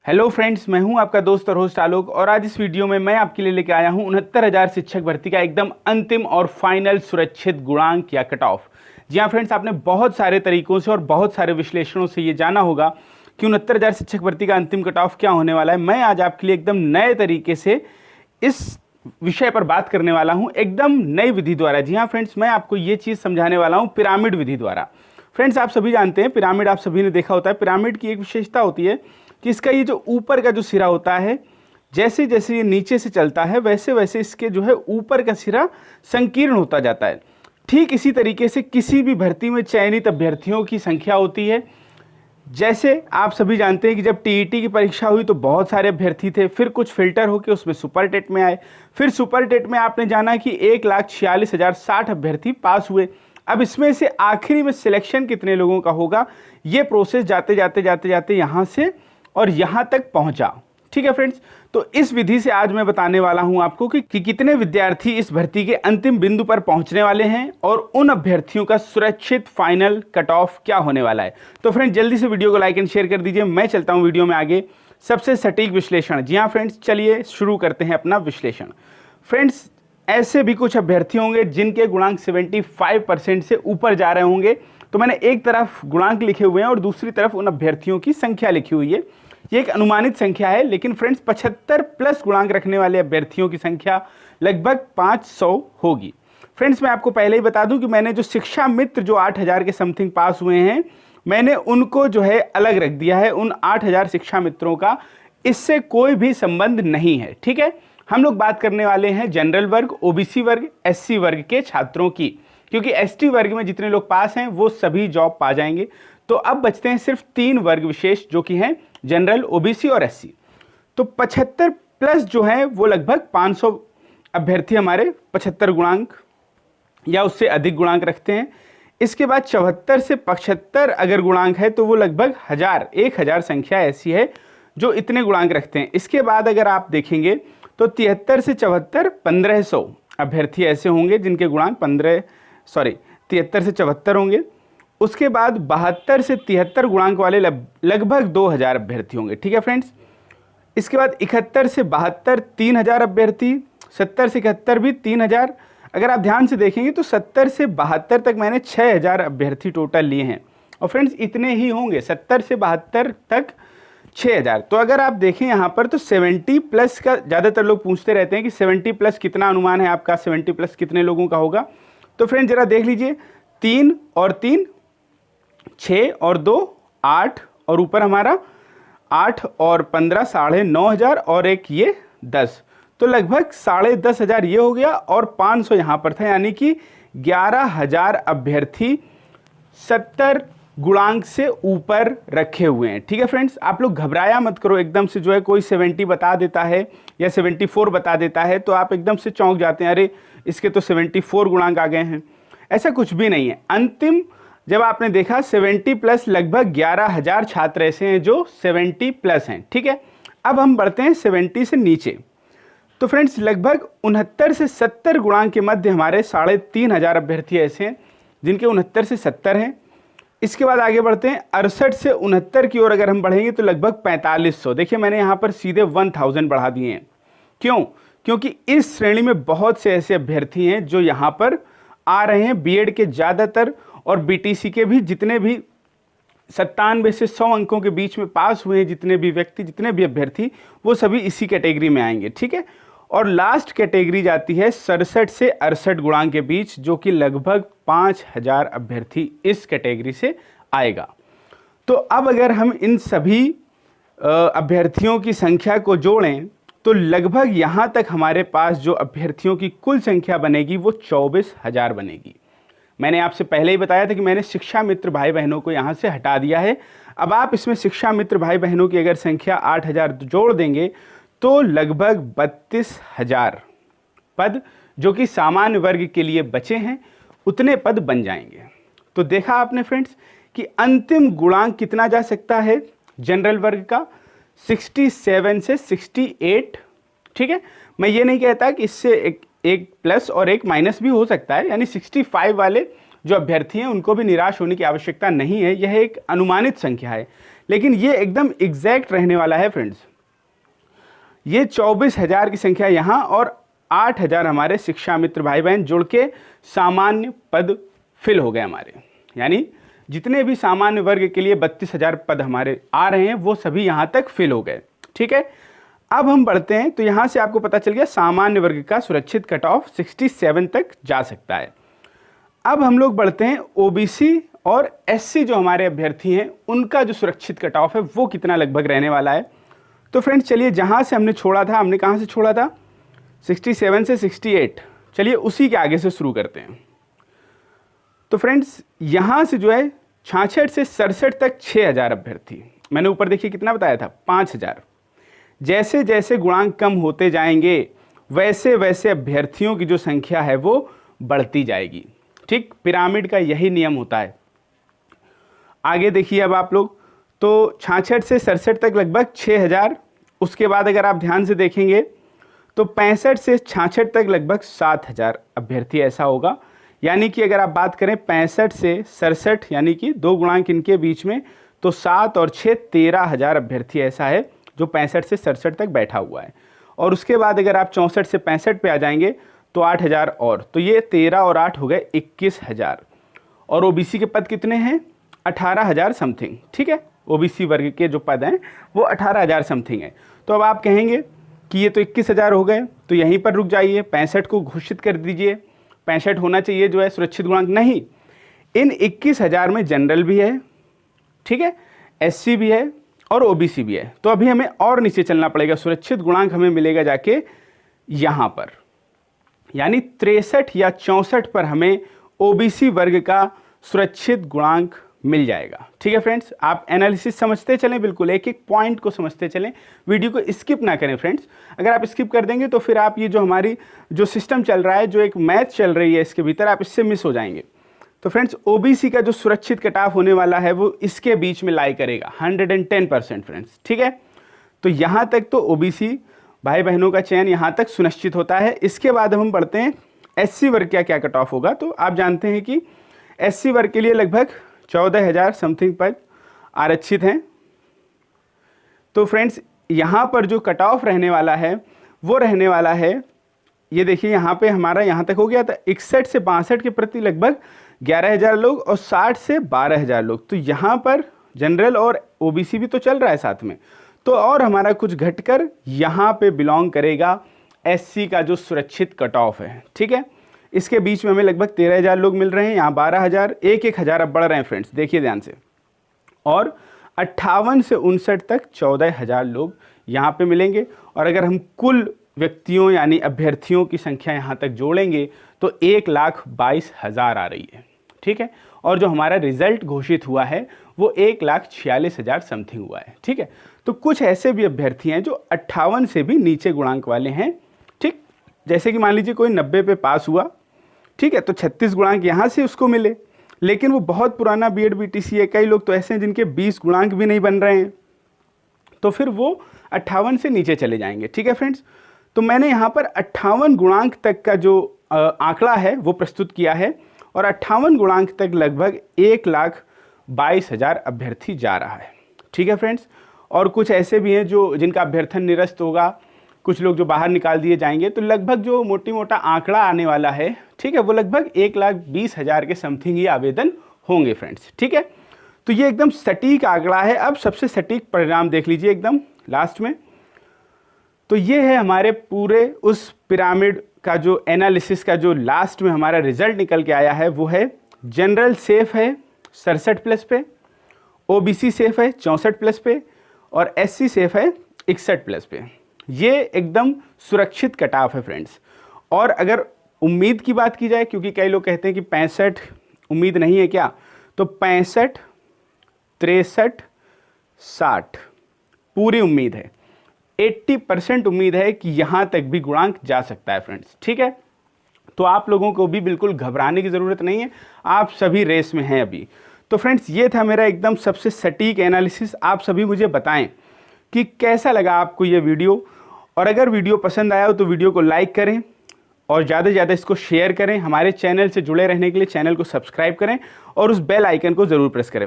Hello friends, मैं हूं आपका दोस्त और होस्ट आलोक और आज इस वीडियो में मैं आपके लिए लेके आया हूं 69,000 शिक्षक भर्ती का एकदम अंतिम और फाइनल सुरक्षित गुणांक या कट ऑफ। जी हाँ फ्रेंड्स, आपने बहुत सारे तरीकों से और बहुत सारे विश्लेषणों से ये जाना होगा कि 69,000 शिक्षक भर्ती का अंतिम कट ऑफ क्या होने वाला है। मैं आज आपके लिए एकदम नए तरीके से इस विषय पर बात करने वाला हूँ, एकदम नई विधि द्वारा। जी हाँ फ्रेंड्स, मैं आपको ये चीज़ समझाने वाला हूँ पिरामिड विधि द्वारा। फ्रेंड्स, आप सभी जानते हैं पिरामिड, आप सभी ने देखा होता है। पिरामिड की एक विशेषता होती है कि इसका ये जो ऊपर का जो सिरा होता है, जैसे जैसे ये नीचे से चलता है वैसे वैसे इसके जो है ऊपर का सिरा संकीर्ण होता जाता है। ठीक इसी तरीके से किसी भी भर्ती में चयनित अभ्यर्थियों की संख्या होती है। जैसे आप सभी जानते हैं कि जब टीईटी की परीक्षा हुई तो बहुत सारे अभ्यर्थी थे, फिर कुछ फिल्टर होकर उसमें सुपर टेट में आए, फिर सुपर टेट में आपने जाना कि 1,46,060 अभ्यर्थी पास हुए। अब इसमें से आखिरी में सिलेक्शन कितने लोगों का होगा, ये प्रोसेस जाते जाते जाते जाते यहाँ से और यहाँ तक पहुँचा। ठीक है फ्रेंड्स, तो इस विधि से आज मैं बताने वाला हूं आपको कि कितने विद्यार्थी इस भर्ती के अंतिम बिंदु पर पहुंचने वाले हैं और उन अभ्यर्थियों का सुरक्षित फाइनल कट ऑफ क्या होने वाला है। तो फ्रेंड्स, जल्दी से वीडियो को लाइक एंड शेयर कर दीजिए। मैं चलता हूं वीडियो में आगे सबसे सटीक विश्लेषण। जी हाँ फ्रेंड्स, चलिए शुरू करते हैं अपना विश्लेषण। फ्रेंड्स, ऐसे भी कुछ अभ्यर्थी होंगे जिनके गुणांक 75% से ऊपर जा रहे होंगे। तो मैंने एक तरफ गुणांक लिखे हुए हैं और दूसरी तरफ उन अभ्यर्थियों की संख्या लिखी हुई है। ये एक अनुमानित संख्या है, लेकिन फ्रेंड्स 75 प्लस गुणांक रखने वाले अभ्यर्थियों की संख्या लगभग 500 होगी। फ्रेंड्स, मैं आपको पहले ही बता दूं कि मैंने जो शिक्षा मित्र जो 8,000 के समथिंग पास हुए हैं, मैंने उनको जो है अलग रख दिया है। उन 8,000 शिक्षा मित्रों का इससे कोई भी संबंध नहीं है। ठीक है, हम लोग बात करने वाले हैं जनरल वर्ग, ओबीसी वर्ग, एससी वर्ग के छात्रों की, क्योंकि एसटी वर्ग में जितने लोग पास हैं वो सभी जॉब पा जाएंगे। तो अब बचते हैं सिर्फ 3 वर्ग विशेष, जो कि हैं जनरल, ओबीसी और एससी। तो 75 प्लस जो है वो लगभग 500 अभ्यर्थी हमारे 75 गुणांक या उससे अधिक गुणांक रखते हैं। इसके बाद 74 से 75 अगर गुणांक है तो वो लगभग 1,000 संख्या ऐसी है जो इतने गुणांक रखते हैं। इसके बाद अगर आप देखेंगे तो 73 से 74 1,500 अभ्यर्थी ऐसे होंगे जिनके गुणांक 73 से 74 होंगे। उसके बाद 72 से 73 गुणांक वाले लगभग 2,000 अभ्यर्थी होंगे। ठीक है फ्रेंड्स, इसके बाद 71 से 72 3,000 अभ्यर्थी, 70 से 71 भी 3,000। अगर आप ध्यान से देखेंगे तो 70 से 72 तक मैंने 6,000 अभ्यर्थी टोटल लिए हैं। और फ्रेंड्स इतने ही होंगे 70 से 72 तक 6,000। तो अगर आप देखें यहाँ पर तो 70 प्लस का ज़्यादातर लोग पूछते रहते हैं कि 70 प्लस कितना अनुमान है आपका, 70 प्लस कितने लोगों का होगा। तो फ्रेंड्स जरा देख लीजिए, 3 और 3 6 और 2 8 और ऊपर हमारा 8 और 15 9,500 और एक ये 10, तो लगभग 10,500 ये हो गया और 500 यहाँ पर था, यानी कि 11,000 अभ्यर्थी 70 गुणांक से ऊपर रखे हुए हैं। ठीक है फ्रेंड्स, आप लोग घबराया मत करो एकदम से। जो है कोई 70 बता देता है या 74 बता देता है तो आप एकदम से चौंक जाते हैं, अरे इसके तो 74 गुणांक आ गए हैं। ऐसा कुछ भी नहीं है। अंतिम जब आपने देखा 70 प्लस लगभग 11,000 छात्र ऐसे हैं जो 70 प्लस हैं। ठीक है, अब हम बढ़ते हैं 70 से नीचे। तो फ्रेंड्स लगभग 69 से 70 गुणांक के मध्य हमारे 3,500 अभ्यर्थी ऐसे हैं जिनके 69 से 70 हैं। इसके बाद आगे बढ़ते हैं 68 से 69 की ओर अगर हम बढ़ेंगे तो लगभग 4,500। देखिए मैंने यहाँ पर सीधे 1,000 बढ़ा दिए हैं। क्यों? क्योंकि इस श्रेणी में बहुत से ऐसे अभ्यर्थी हैं जो यहाँ पर आ रहे हैं। बीएड के ज़्यादातर और बीटीसी के भी जितने भी 97 से 100 अंकों के बीच में पास हुए हैं, जितने भी व्यक्ति, जितने भी अभ्यर्थी, वो सभी इसी कैटेगरी में आएंगे। ठीक है, और लास्ट कैटेगरी जाती है 67 से 68 गुणांक के बीच, जो कि लगभग 5,000 अभ्यर्थी इस कैटेगरी से आएगा। तो अब अगर हम इन सभी अभ्यर्थियों की संख्या को जोड़ें तो लगभग यहाँ तक हमारे पास जो अभ्यर्थियों की कुल संख्या बनेगी वो 24,000 बनेगी। मैंने आपसे पहले ही बताया था कि मैंने शिक्षा मित्र भाई बहनों को यहाँ से हटा दिया है। अब आप इसमें शिक्षा मित्र भाई बहनों की अगर संख्या 8,000 जोड़ देंगे तो लगभग 32,000 पद जो कि सामान्य वर्ग के लिए बचे हैं, उतने पद बन जाएंगे। तो देखा आपने फ्रेंड्स कि अंतिम गुणांक कितना जा सकता है जनरल वर्ग का, 67 से 68। ठीक है, मैं ये नहीं कहता कि इससे एक प्लस और एक माइनस भी हो सकता है, यानी 65 वाले जो अभ्यर्थी हैं उनको भी निराश होने की आवश्यकता नहीं है। यह एक अनुमानित संख्या है, लेकिन ये एकदम एग्जैक्ट रहने वाला है फ्रेंड्स। ये 24,000 की संख्या यहाँ और 8,000 हमारे शिक्षा मित्र भाई बहन जुड़ के सामान्य पद फिल हो गए हमारे, यानी जितने भी सामान्य वर्ग के लिए 32,000 पद हमारे आ रहे हैं वो सभी यहाँ तक फिल हो गए। ठीक है, अब हम बढ़ते हैं तो यहाँ से आपको पता चल गया सामान्य वर्ग का सुरक्षित कट ऑफ 67 तक जा सकता है। अब हम लोग बढ़ते हैं ओबीसी और एससी जो हमारे अभ्यर्थी हैं उनका जो सुरक्षित कट ऑफ है वो कितना लगभग रहने वाला है। तो फ्रेंड्स चलिए जहाँ से हमने छोड़ा था, हमने कहाँ से छोड़ा था 67 से 68, चलिए उसी के आगे से शुरू करते हैं। तो फ्रेंड्स यहाँ से जो है 66 से 67 तक 6,000 अभ्यर्थी, मैंने ऊपर देखिए कितना बताया था 5,000। जैसे जैसे गुणांक कम होते जाएंगे वैसे वैसे अभ्यर्थियों की जो संख्या है वो बढ़ती जाएगी। ठीक, पिरामिड का यही नियम होता है। आगे देखिए अब आप लोग, तो 66 से 67 तक लगभग 6,000। उसके बाद अगर आप ध्यान से देखेंगे तो 65 से 66 तक लगभग 7,000 अभ्यर्थी ऐसा होगा। यानी कि अगर आप बात करें 65 से 67 यानी कि 2 गुणांक इनके बीच में, तो 7 और 6 13,000 अभ्यर्थी ऐसा है जो 65 से 67 तक बैठा हुआ है। और उसके बाद अगर आप 64 से 65 पे आ जाएंगे तो 8,000 और, तो ये 13 और 8 हो गए 21,000। और ओबीसी के पद कितने हैं 18,000 समथिंग। ठीक है, ओबीसी वर्ग के जो पद हैं वो 18,000 समथिंग है। तो अब आप कहेंगे कि ये तो 21,000 हो गए, तो यहीं पर रुक जाइए, 65 को घोषित कर दीजिए, 65 होना चाहिए जो है सुरक्षित गुणांक। नहीं, इन 21,000 में जनरल भी है, ठीक है, एससी भी है और ओबीसी भी है। तो अभी हमें और नीचे चलना पड़ेगा, सुरक्षित गुणांक हमें मिलेगा जाके यहाँ पर, यानी 63 या 64 पर हमें ओबीसी वर्ग का सुरक्षित गुणांक मिल जाएगा। ठीक है फ्रेंड्स, आप एनालिसिस समझते चलें, बिल्कुल एक एक पॉइंट को समझते चलें, वीडियो को स्किप ना करें फ्रेंड्स। अगर आप स्किप कर देंगे तो फिर आप ये जो हमारी जो सिस्टम चल रहा है, जो एक मैथ चल रही है इसके भीतर, आप इससे मिस हो जाएंगे। तो फ्रेंड्स ओबीसी का जो सुरक्षित कट ऑफ होने वाला है वो इसके बीच में लाई करेगा 110% फ्रेंड्स। ठीक है, तो यहाँ तक तो ओबीसी भाई बहनों का चयन यहाँ तक सुनिश्चित होता है। इसके बाद हम बढ़ते हैं एससी वर्ग का क्या कट ऑफ होगा। तो आप जानते हैं कि एससी वर्ग के लिए लगभग 14,000 समथिंग पद आरक्षित हैं। तो फ्रेंड्स यहाँ पर जो कट ऑफ रहने वाला है वो रहने वाला है, ये देखिए यहाँ पे हमारा यहाँ तक हो गया था 61 से 62 के प्रति लगभग 11,000 लोग और 60 से 12,000 लोग। तो यहाँ पर जनरल और ओबीसी भी तो चल रहा है साथ में, तो और हमारा कुछ घटकर यहाँ पे बिलोंग करेगा एससी का जो सुरक्षित कट ऑफ है। ठीक है, इसके बीच में हमें लगभग 13,000 लोग मिल रहे हैं, यहाँ 12,000, 1,000 अब बढ़ रहे हैं फ्रेंड्स, देखिए ध्यान से। और 58 से 59 तक 14,000 लोग यहाँ पे मिलेंगे। और अगर हम कुल व्यक्तियों यानी अभ्यर्थियों की संख्या यहाँ तक जोड़ेंगे तो 1,22,000 आ रही है। ठीक है, और जो हमारा रिजल्ट घोषित हुआ है वो 1,46,000 समथिंग हुआ है। ठीक है, तो कुछ ऐसे भी अभ्यर्थी हैं जो 58 से भी नीचे गुणांक वाले हैं। ठीक, जैसे कि मान लीजिए कोई 90 पे पास हुआ, ठीक है, तो 36 गुणांक यहाँ से उसको मिले, लेकिन वो बहुत पुराना बीएड बीटीसी है। कई लोग तो ऐसे हैं जिनके 20 गुणांक भी नहीं बन रहे हैं, तो फिर वो 58 से नीचे चले जाएंगे। ठीक है फ्रेंड्स, तो मैंने यहाँ पर 58 गुणांक तक का जो आंकड़ा है वो प्रस्तुत किया है, और 58 गुणांक तक लगभग 1,22,000 अभ्यर्थी जा रहा है। ठीक है फ्रेंड्स, और कुछ ऐसे भी हैं जो जिनका अभ्यर्थन निरस्त होगा, कुछ लोग जो बाहर निकाल दिए जाएंगे, तो लगभग जो मोटी मोटा आंकड़ा आने वाला है, ठीक है, वो लगभग 1,20,000 के समथिंग ही आवेदन होंगे फ्रेंड्स। ठीक है, तो ये एकदम सटीक आंकड़ा है। अब सबसे सटीक परिणाम देख लीजिए एकदम लास्ट में। तो ये है हमारे पूरे उस पिरामिड का जो एनालिसिस का जो लास्ट में हमारा रिजल्ट निकल के आया है, वो है जनरल सेफ है 67+ पे, ओबीसी सेफ है 64+ पे, और एससी सेफ है 61+ पे। ये एकदम सुरक्षित कट ऑफ है फ्रेंड्स। और अगर उम्मीद की बात की जाए, क्योंकि कई लोग कहते हैं कि 65 उम्मीद नहीं है क्या, तो 65, 63, 60 पूरी उम्मीद है। 80% उम्मीद है कि यहाँ तक भी गुणांक जा सकता है फ्रेंड्स। ठीक है, तो आप लोगों को भी बिल्कुल घबराने की ज़रूरत नहीं है, आप सभी रेस में हैं अभी। तो फ्रेंड्स ये था मेरा एकदम सबसे सटीक एनालिसिस। आप सभी मुझे बताएं कि कैसा लगा आपको ये वीडियो, और अगर वीडियो पसंद आया हो तो वीडियो को लाइक करें और ज़्यादा से ज़्यादा इसको शेयर करें। हमारे चैनल से जुड़े रहने के लिए चैनल को सब्सक्राइब करें और उस बेल आइकन को ज़रूर प्रेस करें।